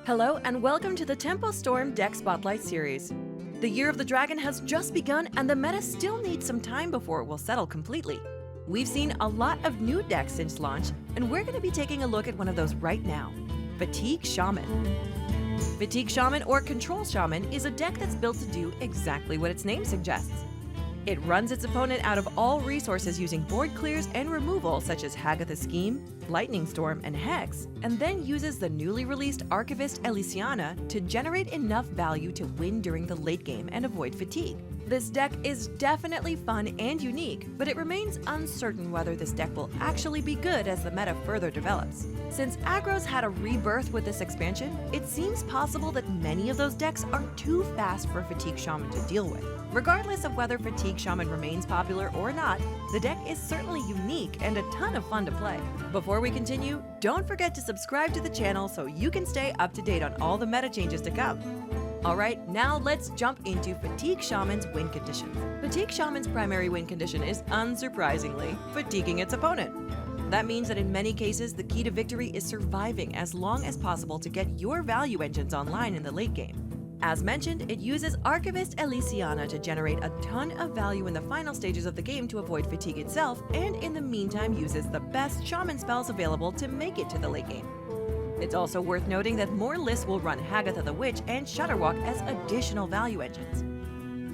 Hello and welcome to the Tempo Storm Deck Spotlight series. The Year of the Dragon has just begun and the meta still needs some time before it will settle completely. We've seen a lot of new decks since launch, and we're going to be taking a look at one of those right now, Fatigue Shaman. Fatigue Shaman or Control Shaman is a deck that's built to do exactly what its name suggests. It runs its opponent out of all resources using board clears and removal such as Hagatha Scheme, Lightning Storm, and Hex, and then uses the newly released Archivist Elysiana to generate enough value to win during the late game and avoid fatigue. This deck is definitely fun and unique, but it remains uncertain whether this deck will actually be good as the meta further develops. Since Aggro's had a rebirth with this expansion, it seems possible that many of those decks are too fast for Fatigue Shaman to deal with. Regardless of whether Fatigue Shaman remains popular or not, the deck is certainly unique and a ton of fun to play. Before we continue, don't forget to subscribe to the channel so you can stay up to date on all the meta changes to come. Alright, now let's jump into Fatigue Shaman's win conditions. Fatigue Shaman's primary win condition is, unsurprisingly, fatiguing its opponent. That means that in many cases, the key to victory is surviving as long as possible to get your value engines online in the late game. As mentioned, it uses Archivist Elysiana to generate a ton of value in the final stages of the game to avoid fatigue itself, and in the meantime uses the best Shaman spells available to make it to the late game. It's also worth noting that more lists will run Hagatha the Witch and Shudderwalk as additional value engines.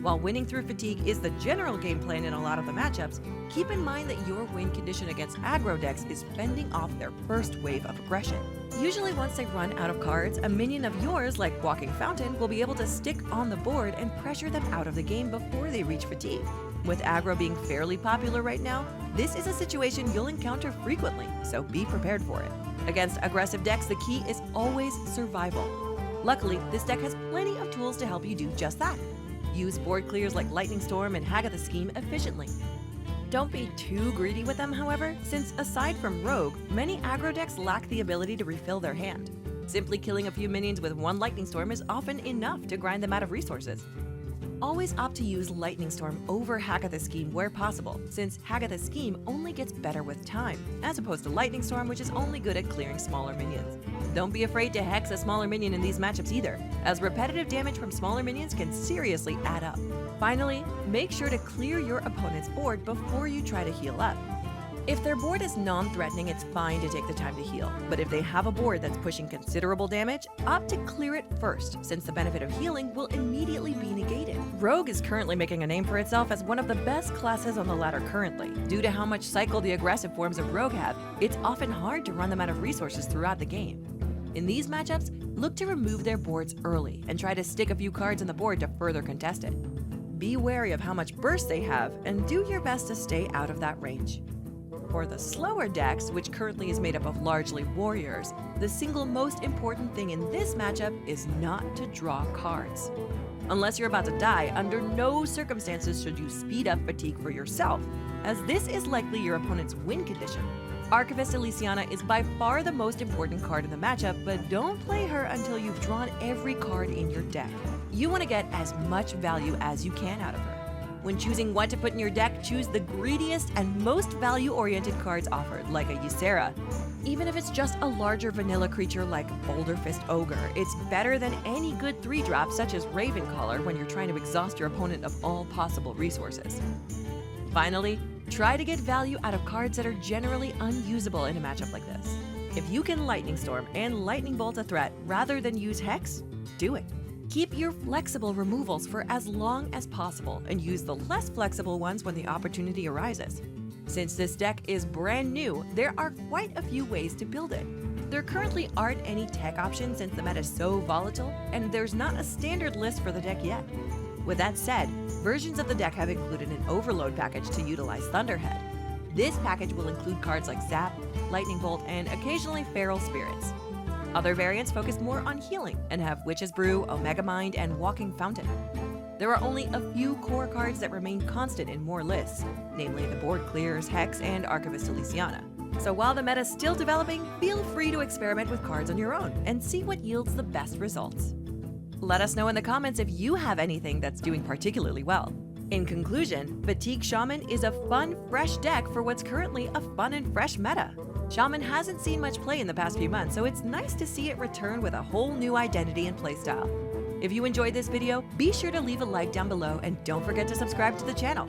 While winning through fatigue is the general game plan in a lot of the matchups, keep in mind that your win condition against aggro decks is fending off their first wave of aggression. Usually once they run out of cards, a minion of yours, like Walking Fountain, will be able to stick on the board and pressure them out of the game before they reach fatigue. With aggro being fairly popular right now, this is a situation you'll encounter frequently, so be prepared for it. Against aggressive decks, the key is always survival. Luckily, this deck has plenty of tools to help you do just that. Use board clears like Lightning Storm and Hagatha Scheme efficiently. Don't be too greedy with them, however, since aside from Rogue, many aggro decks lack the ability to refill their hand. Simply killing a few minions with one Lightning Storm is often enough to grind them out of resources. Always opt to use Lightning Storm over Hagatha Scheme where possible, since Hagatha Scheme only gets better with time, as opposed to Lightning Storm, which is only good at clearing smaller minions. Don't be afraid to hex a smaller minion in these matchups either, as repetitive damage from smaller minions can seriously add up. Finally, make sure to clear your opponent's board before you try to heal up. If their board is non-threatening, it's fine to take the time to heal, but if they have a board that's pushing considerable damage, opt to clear it first, since the benefit of healing will immediately be negated. Rogue is currently making a name for itself as one of the best classes on the ladder currently. Due to how much cycle the aggressive forms of Rogue have, it's often hard to run them out of resources throughout the game. In these matchups, look to remove their boards early and try to stick a few cards on the board to further contest it. Be wary of how much burst they have and do your best to stay out of that range. For the slower decks, which currently is made up of largely warriors, the single most important thing in this matchup is not to draw cards. Unless you're about to die, under no circumstances should you speed up fatigue for yourself, as this is likely your opponent's win condition. Archivist Elysiana is by far the most important card in the matchup, but don't play her until you've drawn every card in your deck. You want to get as much value as you can out of her. When choosing what to put in your deck, choose the greediest and most value-oriented cards offered, like a Ysera. Even if it's just a larger vanilla creature like Boulder Fist Ogre, it's better than any good 3-drop such as Ravencaller when you're trying to exhaust your opponent of all possible resources. Finally, try to get value out of cards that are generally unusable in a matchup like this. If you can Lightning Storm and Lightning Bolt a threat rather than use Hex, do it. Keep your flexible removals for as long as possible and use the less flexible ones when the opportunity arises. Since this deck is brand new, there are quite a few ways to build it. There currently aren't any tech options since the meta is so volatile, and there's not a standard list for the deck yet. With that said, versions of the deck have included an overload package to utilize Thunderhead. This package will include cards like Zap, Lightning Bolt, and occasionally Feral Spirits. Other variants focus more on healing and have Witch's Brew, Omega Mind, and Walking Fountain. There are only a few core cards that remain constant in more lists, namely the board clears, Hex, and Archivist Elysiana. So while the meta is still developing, feel free to experiment with cards on your own and see what yields the best results. Let us know in the comments if you have anything that's doing particularly well. In conclusion, Fatigue Shaman is a fun, fresh deck for what's currently a fun and fresh meta. Shaman hasn't seen much play in the past few months, so it's nice to see it return with a whole new identity and playstyle. If you enjoyed this video, be sure to leave a like down below and don't forget to subscribe to the channel.